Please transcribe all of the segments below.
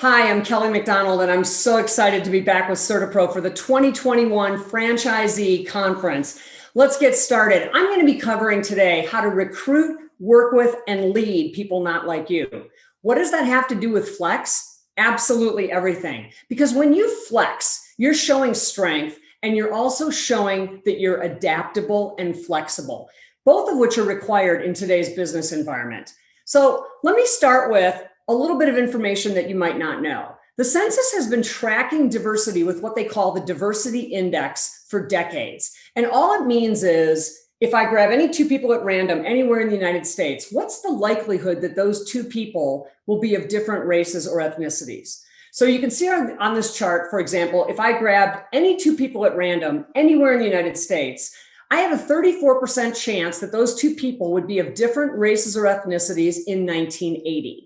Hi, I'm Kelly McDonald, and I'm so excited to be back with CertaPro for the 2021 Franchisee Conference. Let's get started. I'm going to be covering today how to recruit, work with, and lead people not like you. What does that have to do with flex? Absolutely everything. Because when you flex, you're showing strength, and you're also showing that you're adaptable and flexible, both of which are required in today's business environment. So let me start with a little bit of information that you might not know. The census has been tracking diversity with what they call the diversity index for decades. And all it means is if I grab any two people at random anywhere in the United States, what's the likelihood that those two people will be of different races or ethnicities? So you can see on this chart, for example, if I grabbed any two people at random anywhere in the United States, I have a 34% chance that those two people would be of different races or ethnicities in 1980.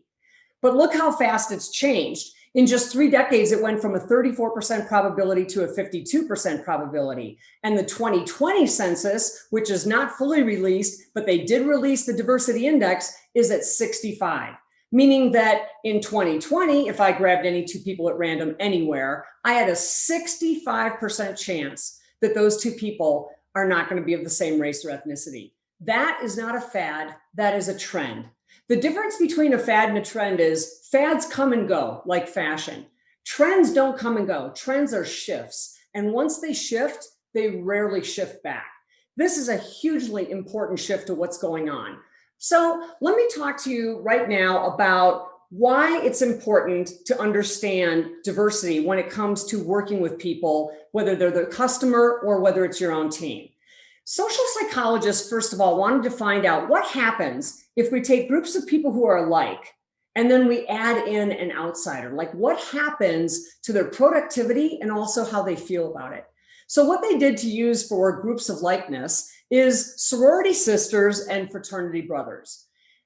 But look how fast it's changed. In just 3 decades, it went from a 34% probability to a 52% probability. And the 2020 census, which is not fully released, but they did release the diversity index, is at 65. Meaning that in 2020, if I grabbed any two people at random anywhere, I had a 65% chance that those two people are not going to be of the same race or ethnicity. That is not a fad, that is a trend. The difference between a fad and a trend is fads come and go like fashion. Trends don't come and go. Trends are shifts. And once they shift, they rarely shift back. This is a hugely important shift to what's going on. So let me talk to you right now about why it's important to understand diversity when it comes to working with people, whether they're the customer or whether it's your own team. Social psychologists, first of all, wanted to find out what happens if we take groups of people who are alike and then we add in an outsider. Like what happens to their productivity and also how they feel about it. So what they did to use for groups of likeness is sorority sisters and fraternity brothers.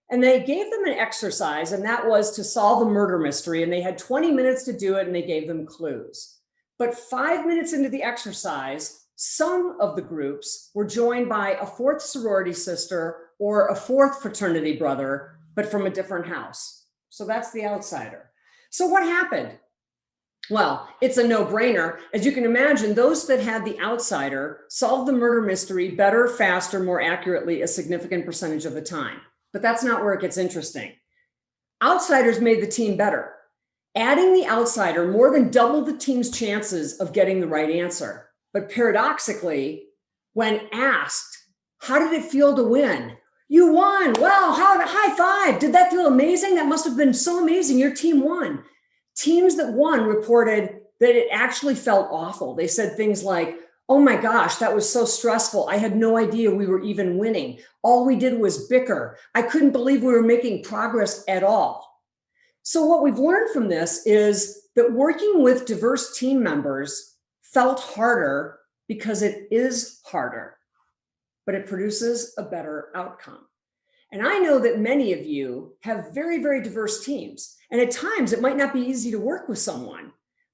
And they gave them an exercise, and that was to solve a murder mystery. And they had 20 minutes to do it, and they gave them clues. But 5 minutes into the exercise, some of the groups were joined by a fourth sorority sister or a fourth fraternity brother, but from a different house. So that's the outsider. So what happened? Well, it's a no-brainer. As you can imagine, those that had the outsider solved the murder mystery better, faster, more accurately, a significant percentage of the time. But that's not where it gets interesting. Outsiders made the team better. Adding the outsider more than doubled the team's chances of getting the right answer. But paradoxically, when asked, how did it feel to win? You won. Wow, high five. Did that feel amazing? That must have been so amazing. Your team won. Teams that won reported that it actually felt awful. They said things like, oh my gosh, that was so stressful. I had no idea we were even winning. All we did was bicker. I couldn't believe we were making progress at all. So what we've learned from this is that working with diverse team members felt harder because it is harder, but it produces a better outcome. And I know that many of you have very, very diverse teams. And at times it might not be easy to work with someone,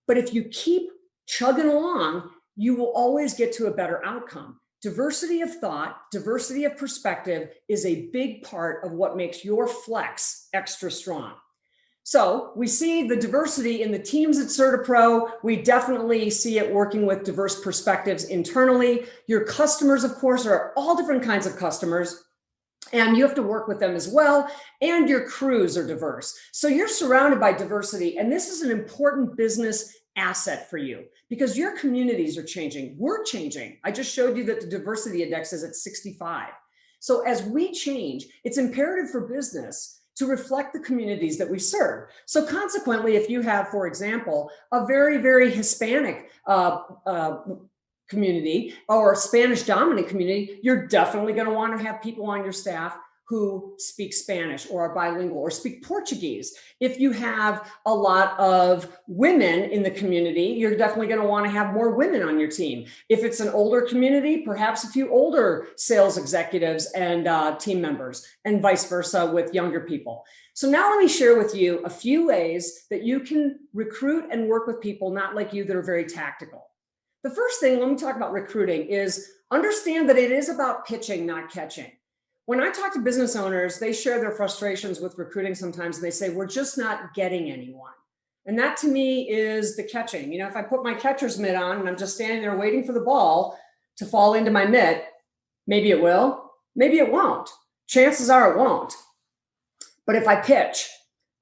but if you keep chugging along, you will always get to a better outcome. Diversity of thought, diversity of perspective is a big part of what makes your flex extra strong. So we see the diversity in the teams at CertaPro. We definitely see it working with diverse perspectives internally. Your customers, of course, are all different kinds of customers, and you have to work with them as well. And your crews are diverse. So you're surrounded by diversity, and this is an important business asset for you because your communities are changing. We're changing. I just showed you that the diversity index is at 65. So as we change, it's imperative for business to reflect the communities that we serve. So consequently, if you have, for example, a very, very Hispanic community or Spanish dominant community, you're definitely going to want to have people on your staff who speak Spanish or are bilingual or speak Portuguese. If you have a lot of women in the community, you're definitely going to want to have more women on your team. If it's an older community, perhaps a few older sales executives and team members, and vice versa with younger people. So now let me share with you a few ways that you can recruit and work with people not like you that are very tactical. The first thing, let me talk about recruiting, is understand that it is about pitching, not catching. When I talk to business owners, they share their frustrations with recruiting sometimes, and they say, we're just not getting anyone. And that to me is the catching. If I put my catcher's mitt on and I'm just standing there waiting for the ball to fall into my mitt, maybe it will, maybe it won't. Chances are it won't. But if I pitch,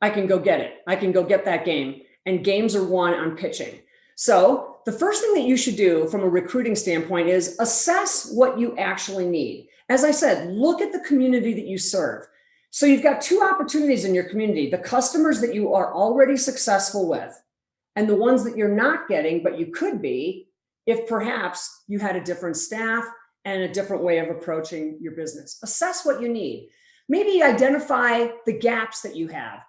I can go get it. I can go get that game. And games are won on pitching. So the first thing that you should do from a recruiting standpoint is assess what you actually need. As I said, look at the community that you serve. So you've got two opportunities in your community: the customers that you are already successful with, and the ones that you're not getting, but you could be if perhaps you had a different staff and a different way of approaching your business. Assess what you need. Maybe identify the gaps that you have.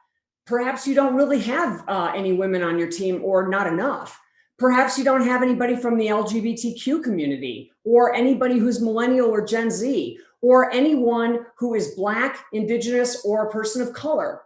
Perhaps you don't really have any women on your team, or not enough. Perhaps you don't have anybody from the LGBTQ community, or anybody who's millennial or Gen Z, or anyone who is Black, Indigenous, or a person of color.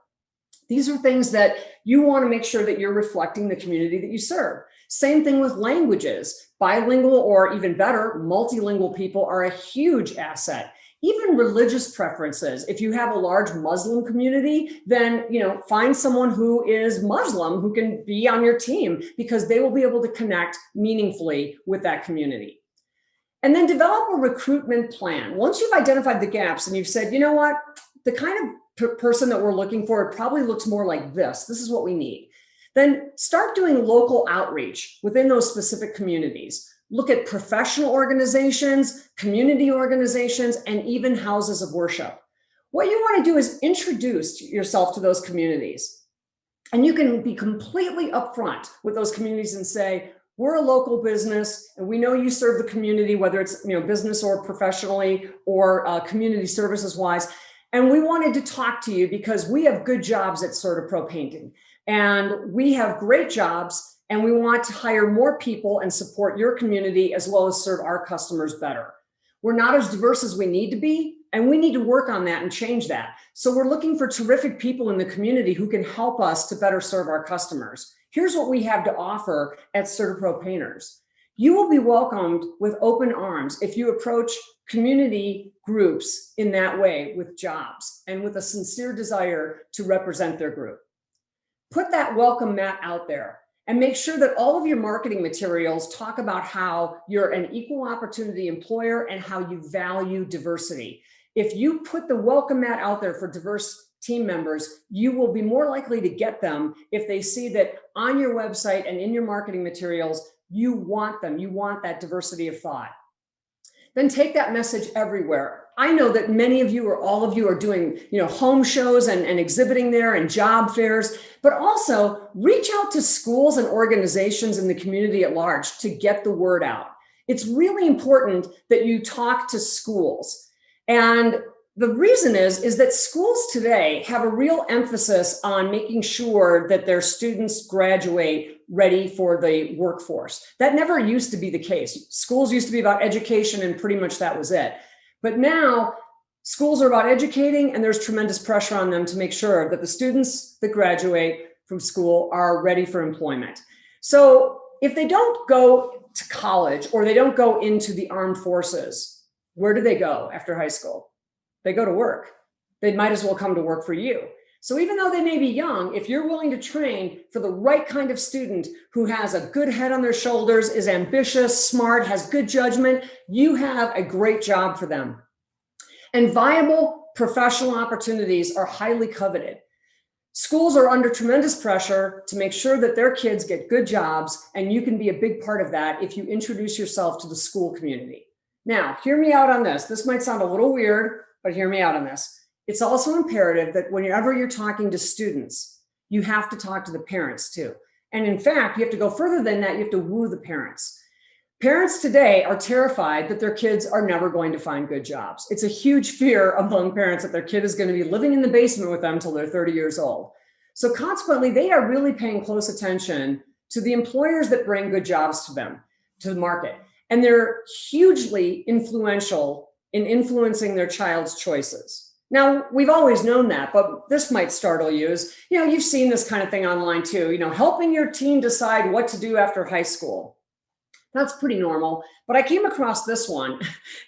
These are things that you want to make sure that you're reflecting the community that you serve. Same thing with languages. Bilingual, or even better, multilingual people are a huge asset. Even religious preferences. If you have a large Muslim community, then find someone who is Muslim who can be on your team, because they will be able to connect meaningfully with that community. And then develop a recruitment plan. Once you've identified the gaps and you've said, you know what, the kind of person that we're looking for, it probably looks more like this. This is what we need. Then start doing local outreach within those specific communities. Look at professional organizations, community organizations, and even houses of worship. What you want to do is introduce yourself to those communities. And you can be completely upfront with those communities and say, we're a local business and we know you serve the community, whether it's business or professionally or community services wise. And we wanted to talk to you because we have good jobs at CertaPro Painting. And we have great jobs, and we want to hire more people and support your community as well as serve our customers better. We're not as diverse as we need to be, and we need to work on that and change that. So we're looking for terrific people in the community who can help us to better serve our customers. Here's what we have to offer at CertaPro Painters. You will be welcomed with open arms if you approach community groups in that way, with jobs and with a sincere desire to represent their group. Put that welcome mat out there and make sure that all of your marketing materials talk about how you're an equal opportunity employer and how you value diversity. If you put the welcome mat out there for diverse team members, you will be more likely to get them if they see that on your website and in your marketing materials, you want them, you want that diversity of thought. Then take that message everywhere. I know that many of you, or all of you, are doing home shows and exhibiting there, and job fairs, but also reach out to schools and organizations in the community at large to get the word out. It's really important that you talk to schools. And the reason is that schools today have a real emphasis on making sure that their students graduate ready for the workforce. That never used to be the case. Schools used to be about education, and pretty much that was it. But now schools are about educating, and there's tremendous pressure on them to make sure that the students that graduate from school are ready for employment. So if they don't go to college, or they don't go into the armed forces, where do they go after high school? They go to work. They might as well come to work for you. So even though they may be young, if you're willing to train for the right kind of student who has a good head on their shoulders, is ambitious, smart, has good judgment, you have a great job for them. And viable professional opportunities are highly coveted. Schools are under tremendous pressure to make sure that their kids get good jobs, and you can be a big part of that if you introduce yourself to the school community. Now, hear me out on this. This might sound a little weird, but hear me out on this. It's also imperative that whenever you're talking to students, you have to talk to the parents too. And in fact, you have to go further than that. You have to woo the parents. Parents today are terrified that their kids are never going to find good jobs. It's a huge fear among parents that their kid is going to be living in the basement with them until they're 30 years old. So consequently, they are really paying close attention to the employers that bring good jobs to them, to the market. And they're hugely influential in influencing their child's choices. Now, we've always known that, but this might startle you. You've seen this kind of thing online too, helping your teen decide what to do after high school. That's pretty normal, but I came across this one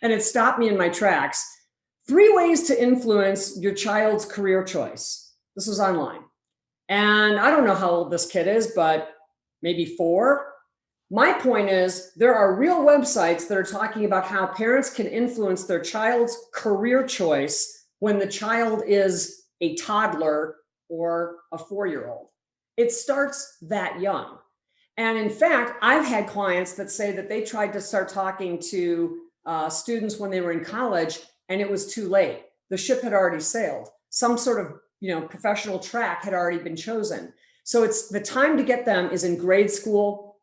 and it stopped me in my tracks. 3 ways to influence your child's career choice. This was online. And I don't know how old this kid is, but maybe 4. My point is, there are real websites that are talking about how parents can influence their child's career choice when the child is a toddler or a 4-year-old. It starts that young. And in fact, I've had clients that say that they tried to start talking to students when they were in college, and it was too late. The ship had already sailed. Some sort of professional track had already been chosen. So it's the time to get them is in grade school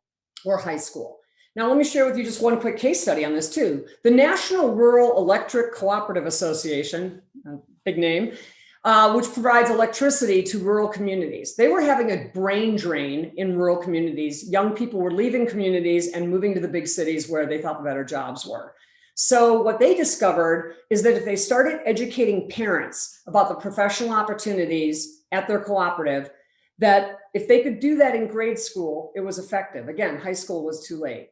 or high school. Now, let me share with you just one quick case study on this too. The National Rural Electric Cooperative Association, big name, which provides electricity to rural communities. They were having a brain drain in rural communities. Young people were leaving communities and moving to the big cities where they thought the better jobs were. So what they discovered is that if they started educating parents about the professional opportunities at their cooperative, that if they could do that in grade school, it was effective. Again, high school was too late.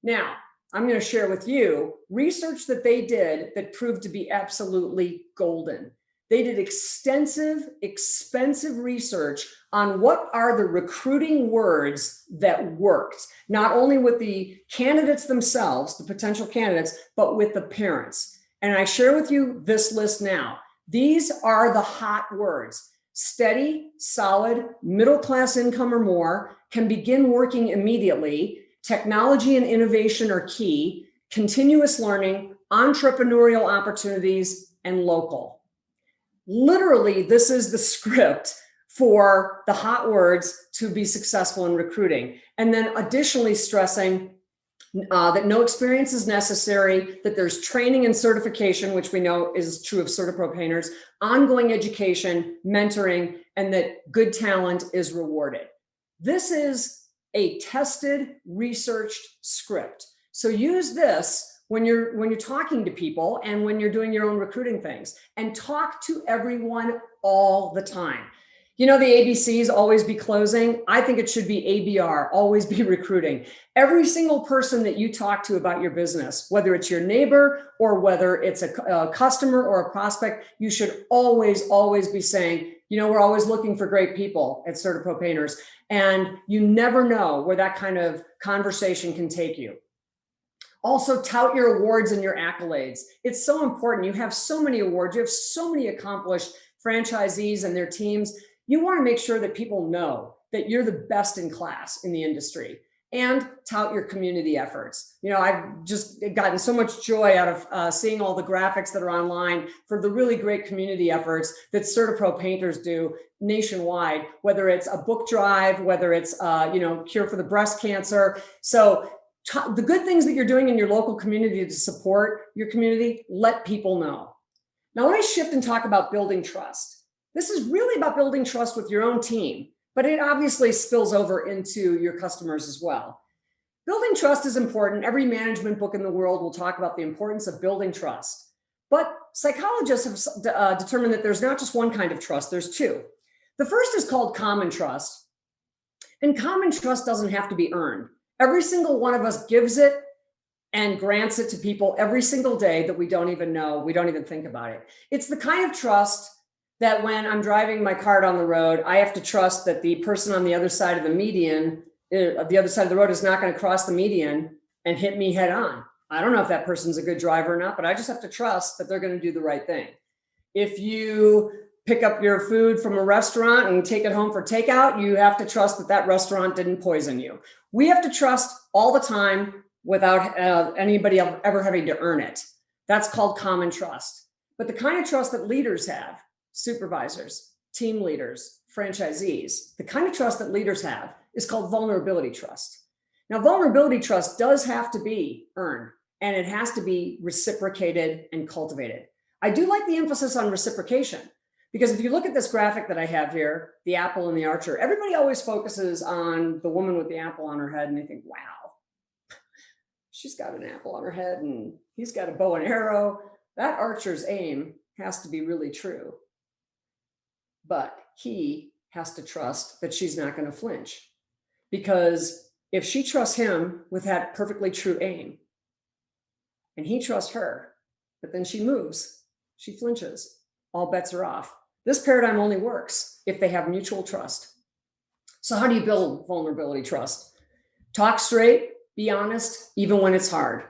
Now, I'm going to share with you research that they did that proved to be absolutely golden. They did extensive, expensive research on what are the recruiting words that worked, not only with the candidates themselves, the potential candidates, but with the parents. And I share with you this list now. These are the hot words. Steady, solid, middle-class income or more, can begin working immediately. Technology and innovation are key. Continuous learning, entrepreneurial opportunities, and local. Literally, this is the script for the hot words to be successful in recruiting. And then additionally stressing that no experience is necessary, that there's training and certification, which we know is true of CertaPro painters, ongoing education, mentoring, and that good talent is rewarded. This is a tested, researched script. So use this when you're talking to people and when you're doing your own recruiting things, and talk to everyone all the time. The ABCs, always be closing. I think it should be ABR, always be recruiting. Every single person that you talk to about your business, whether it's your neighbor or whether it's a customer or a prospect, you should always, always be saying, we're always looking for great people at CertaPro Painters. And you never know where that kind of conversation can take you. Also, tout your awards and your accolades. It's so important. You have so many awards. You have so many accomplished franchisees and their teams. You want to make sure that people know that you're the best in class in the industry, and tout your community efforts. I've just gotten so much joy out of seeing all the graphics that are online for the really great community efforts that CertaPro painters do nationwide, whether it's a book drive, whether it's cure for the breast cancer. So the good things that you're doing in your local community to support your community, let people know. Now, let me shift and talk about building trust. This is really about building trust with your own team, but it obviously spills over into your customers as well. Building trust is important. Every management book in the world will talk about the importance of building trust. But psychologists have determined that there's not just one kind of trust, there's two. The first is called common trust. And common trust doesn't have to be earned. Every single one of us gives it and grants it to people every single day that we don't even know, we don't even think about it. It's the kind of trust that when I'm driving my car down the road, I have to trust that the person on the other side of the median, the other side of the road, is not going to cross the median and hit me head on. I don't know if that person's a good driver or not, but I just have to trust that they're going to do the right thing. If you pick up your food from a restaurant and take it home for takeout, you have to trust that that restaurant didn't poison you. We have to trust all the time without anybody ever having to earn it. That's called common trust. But the kind of trust that leaders have, supervisors, team leaders, franchisees, the kind of trust that leaders have is called vulnerability trust. Now, vulnerability trust does have to be earned, and it has to be reciprocated and cultivated. I do like the emphasis on reciprocation, because if you look at this graphic that I have here, the apple and the archer, everybody always focuses on the woman with the apple on her head, and they think, wow, she's got an apple on her head and he's got a bow and arrow. That archer's aim has to be really true. But he has to trust that she's not going to flinch, because if she trusts him with that perfectly true aim, and he trusts her, but then she moves, she flinches, all bets are off. This paradigm only works if they have mutual trust. So how do you build vulnerability trust? Talk straight, be honest, even when it's hard.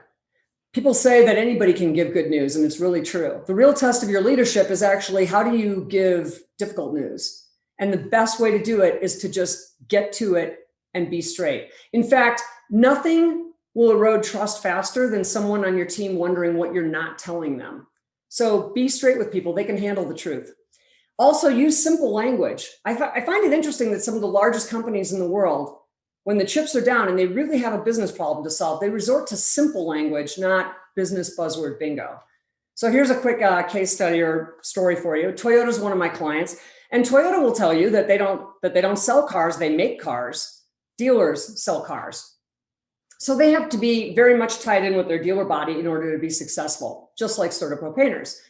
People say that anybody can give good news, and it's really true. The real test of your leadership is actually, how do you give difficult news? And the best way to do it is to just get to it and be straight. In fact, nothing will erode trust faster than someone on your team wondering what you're not telling them. So be straight with people. They can handle the truth. Also, use simple language. I find it interesting that some of the largest companies in the world, when the chips are down and they really have a business problem to solve, they resort to simple language, not business buzzword bingo. So here's a quick case study or story for you. Toyota is one of my clients, and Toyota will tell you that they don't sell cars, they make cars. Dealers sell cars. So they have to be very much tied in with their dealer body in order to be successful, just like CertaPro painters.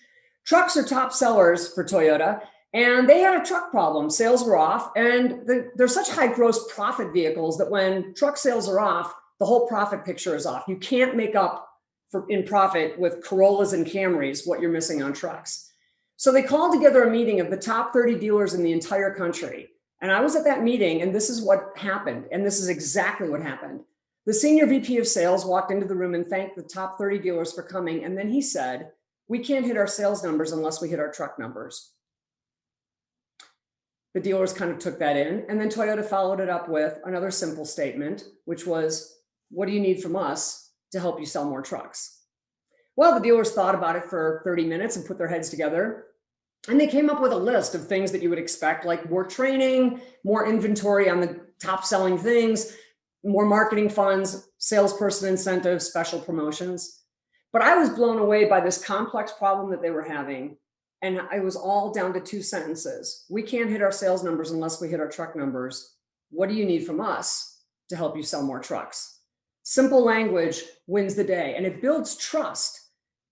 Trucks are top sellers for Toyota, and they had a truck problem. Sales were off, and they're such high gross profit vehicles that when truck sales are off, the whole profit picture is off. You can't make up in profit with Corollas and Camrys what you're missing on trucks. So they called together a meeting of the top 30 dealers in the entire country. And I was at that meeting, and this is what happened. And this is exactly what happened. The senior VP of sales walked into the room and thanked the top 30 dealers for coming. And then he said, "We can't hit our sales numbers unless we hit our truck numbers." The dealers kind of took that in. And then Toyota followed it up with another simple statement, which was, "What do you need from us to help you sell more trucks?" Well, the dealers thought about it for 30 minutes and put their heads together. And they came up with a list of things that you would expect, like more training, more inventory on the top selling things, more marketing funds, salesperson incentives, special promotions. But I was blown away by this complex problem that they were having. And it was all down to 2 sentences. "We can't hit our sales numbers unless we hit our truck numbers. What do you need from us to help you sell more trucks?" Simple language wins the day, and it builds trust,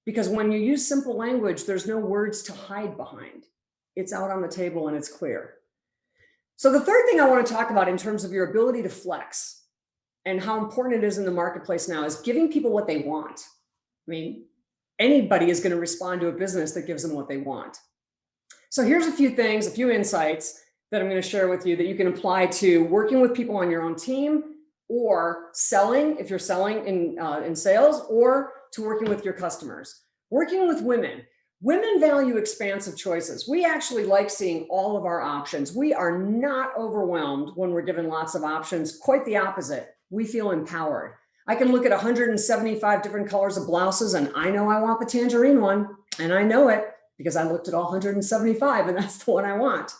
because when you use simple language, there's no words to hide behind. It's out on the table and it's clear. So the third thing I want to talk about in terms of your ability to flex and how important it is in the marketplace now is giving people what they want. I mean, anybody is going to respond to a business that gives them what they want. So here's a few things, a few insights that I'm going to share with you that you can apply to working with people on your own team, or selling, if you're selling in sales, or to working with your customers. Working with women. Women value expansive choices. We actually like seeing all of our options. We are not overwhelmed when we're given lots of options. Quite the opposite. We feel empowered. I can look at 175 different colors of blouses, and I know I want the tangerine one, and I know it because I looked at all 175, and that's the one I want.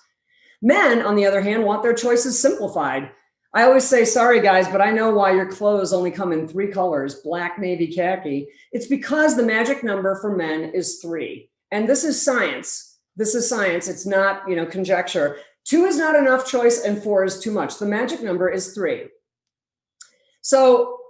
Men, on the other hand, want their choices simplified. I always say, "Sorry guys, but I know why your clothes only come in 3 colors, black, navy, khaki." It's because the magic number for men is 3. And this is science. This is science. It's not, conjecture. 2 is not enough choice and 4 is too much. The magic number is 3. So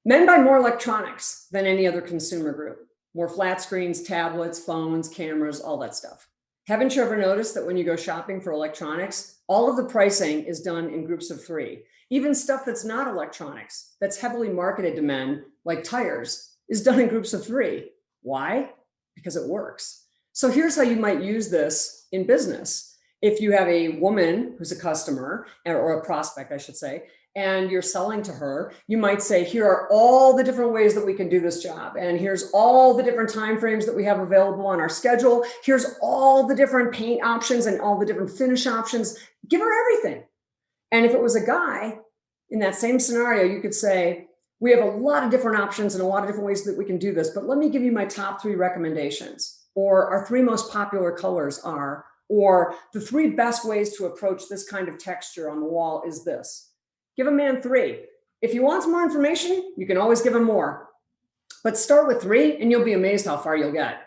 men buy more electronics than any other consumer group. More flat screens, tablets, phones, cameras, all that stuff. Haven't you ever noticed that when you go shopping for electronics, all of the pricing is done in groups of 3? Even stuff that's not electronics, that's heavily marketed to men, like tires, is done in groups of 3. Why? Because it works. So here's how you might use this in business. If you have a woman who's a customer, or a prospect, I should say, and you're selling to her, you might say, "Here are all the different ways that we can do this job. And here's all the different timeframes that we have available on our schedule. Here's all the different paint options and all the different finish options." Give her everything. And if it was a guy, in that same scenario, you could say, "We have a lot of different options and a lot of different ways that we can do this, but let me give you my top 3 recommendations. Or our 3 most popular colors are, or the 3 best ways to approach this kind of texture on the wall is this." Give a man 3. If he wants more information, you can always give him more. But start with 3 and you'll be amazed how far you'll get.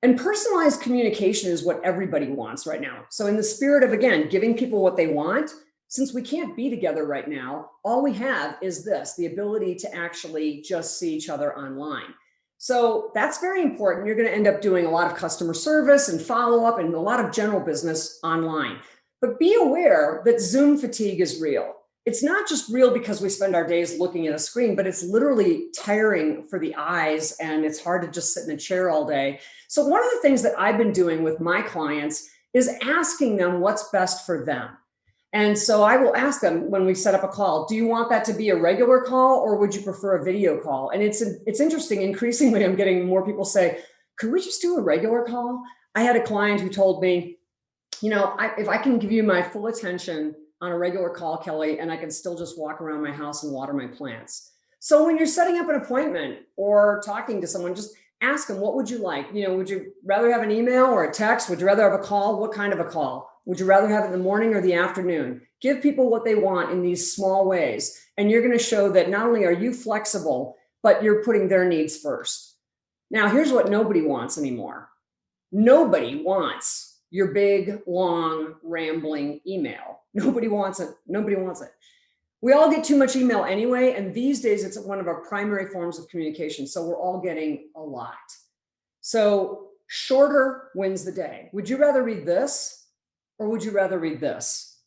And personalized communication is what everybody wants right now. So in the spirit of, again, giving people what they want, since we can't be together right now, all we have is this, the ability to actually just see each other online. So that's very important. You're going to end up doing a lot of customer service and follow-up and a lot of general business online. But be aware that Zoom fatigue is real. It's not just real because we spend our days looking at a screen, but it's literally tiring for the eyes, and it's hard to just sit in a chair all day. So one of the things that I've been doing with my clients is asking them what's best for them. And so I will ask them when we set up a call, do you want that to be a regular call or would you prefer a video call? And it's interesting. Increasingly, I'm getting more people say, could we just do a regular call? I had a client who told me, if I can give you my full attention on a regular call, Kelly, and I can still just walk around my house and water my plants. So when you're setting up an appointment or talking to someone, just ask them, what would you like? Would you rather have an email or a text? Would you rather have a call? What kind of a call? Would you rather have it in the morning or the afternoon? Give people what they want in these small ways. And you're going to show that not only are you flexible, but you're putting their needs first. Now, here's what nobody wants anymore. Nobody wants your big, long, rambling email. Nobody wants it. Nobody wants it. We all get too much email anyway. And these days, it's one of our primary forms of communication. So we're all getting a lot. So shorter wins the day. Would you rather read this? Or would you rather read this?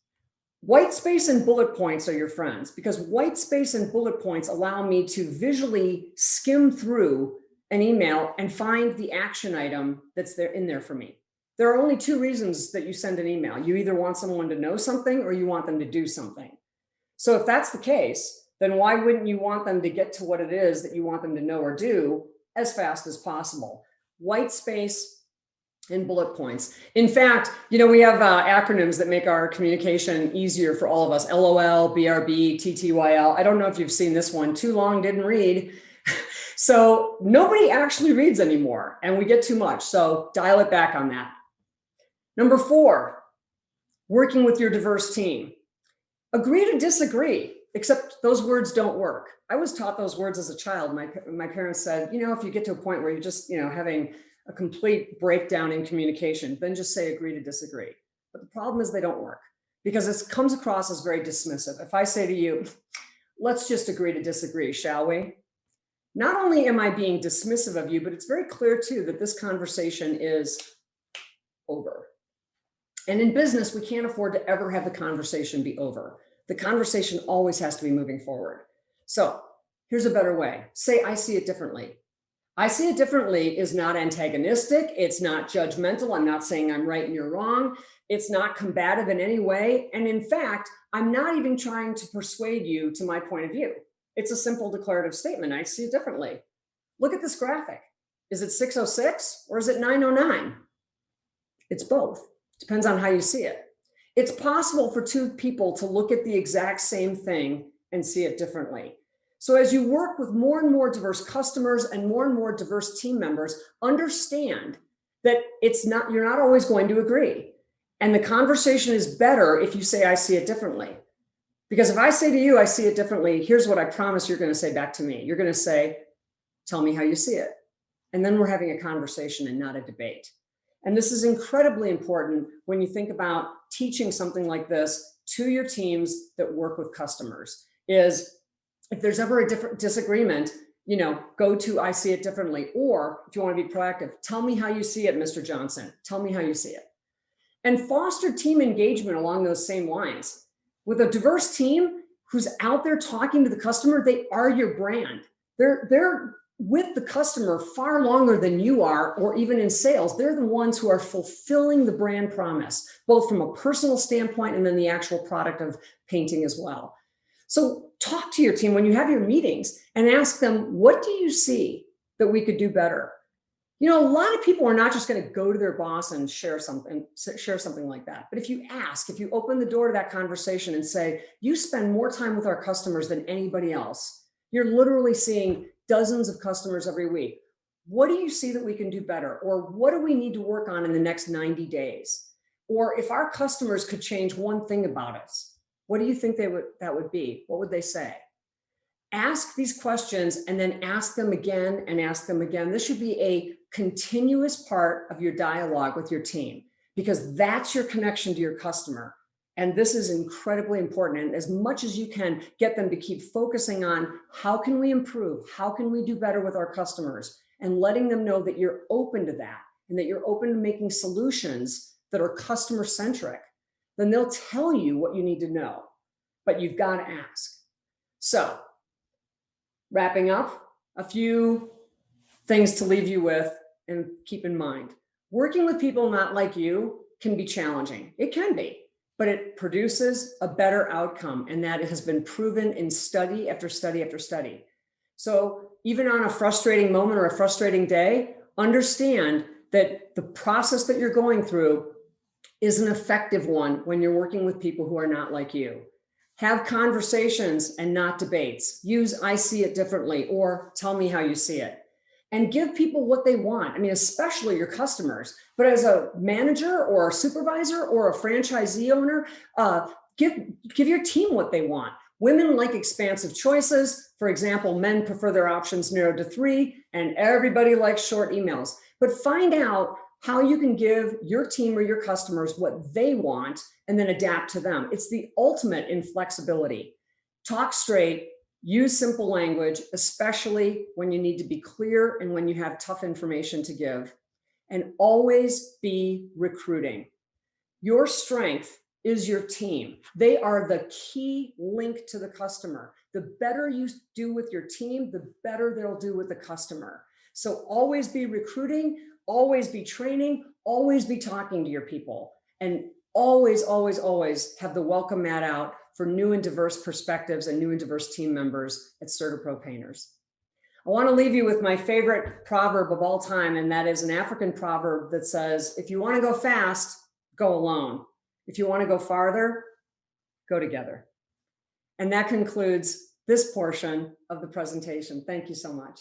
White space and bullet points are your friends because white space and bullet points allow me to visually skim through an email and find the action item that's in there for me. There are only two reasons that you send an email. You either want someone to know something or you want them to do something. So if that's the case, then why wouldn't you want them to get to what it is that you want them to know or do as fast as possible? White space and bullet points. In fact, we have acronyms that make our communication easier for all of us. LOL, BRB, TTYL. I don't know if you've seen this one. Too long, didn't read. So nobody actually reads anymore and we get too much. So dial it back on that. Number 4, working with your diverse team. Agree to disagree, except those words don't work. I was taught those words as a child. My parents said, if you get to a point where you're just, having a complete breakdown in communication, then just say agree to disagree. But the problem is they don't work because it comes across as very dismissive. If I say to you, let's just agree to disagree, shall we? Not only am I being dismissive of you, but it's very clear too that this conversation is over. And in business, we can't afford to ever have the conversation be over. The conversation always has to be moving forward. So here's a better way. Say, I see it differently. I see it differently is not antagonistic. It's not judgmental. I'm not saying I'm right and you're wrong. It's not combative in any way. And in fact, I'm not even trying to persuade you to my point of view. It's a simple declarative statement. I see it differently. Look at this graphic. Is it 606 or is it 909? It's both. Depends on how you see it. It's possible for two people to look at the exact same thing and see it differently. So as you work with more and more diverse customers and more diverse team members, understand that you're not always going to agree. And the conversation is better if you say, I see it differently. Because if I say to you, I see it differently, here's what I promise you're going to say back to me. You're going to say, tell me how you see it. And then we're having a conversation and not a debate. And this is incredibly important when you think about teaching something like this to your teams that work with customers, is if there's ever a different disagreement, go to I see it differently. Or if you want to be proactive, tell me how you see it, Mr. Johnson. Tell me how you see it. And foster team engagement along those same lines. With a diverse team who's out there talking to the customer, they are your brand. They're with the customer far longer than you are, or even in sales. They're the ones who are fulfilling the brand promise, both from a personal standpoint and then the actual product of painting as well. So talk to your team when you have your meetings and ask them, what do you see that we could do better? A lot of people are not just going to go to their boss and share something like that. But if you open the door to that conversation and say, you spend more time with our customers than anybody else. You're literally seeing dozens of customers every week. What do you see that we can do better? Or what do we need to work on in the next 90 days? Or if our customers could change one thing about us, what do you think that would be? What would they say? Ask these questions and then ask them again and ask them again. This should be a continuous part of your dialogue with your team, because that's your connection to your customer. And this is incredibly important. And as much as you can get them to keep focusing on how can we improve? How can we do better with our customers? And letting them know that you're open to that and that you're open to making solutions that are customer centric, then they'll tell you what you need to know, but you've got to ask. So wrapping up, a few things to leave you with and keep in mind. Working with people not like you can be challenging. It can be. but it produces a better outcome. And that has been proven in study after study after study. So even on a frustrating moment or a frustrating day, understand that the process that you're going through is an effective one when you're working with people who are not like you. Have conversations and not debates. Use "I see it differently" or "tell me how you see it." And give people what they want. I mean, especially your customers. But as a manager or a supervisor or a franchisee owner, give your team what they want. Women like expansive choices. For example, men prefer their options narrowed to 3, and everybody likes short emails. But find out how you can give your team or your customers what they want and then adapt to them. It's the ultimate in flexibility. Talk straight, use simple language, especially when you need to be clear and when you have tough information to give. And always be recruiting. Your strength is your team. They are the key link to the customer. The better you do with your team, the better they'll do with the customer. So always be recruiting, always be training, always be talking to your people, and always, always, always have the welcome mat out for new and diverse perspectives and new and diverse team members at CertaPro Painters. I want to leave you with my favorite proverb of all time, and that is an African proverb that says, if you want to go fast, go alone. If you want to go farther, go together. And that concludes this portion of the presentation. Thank you so much.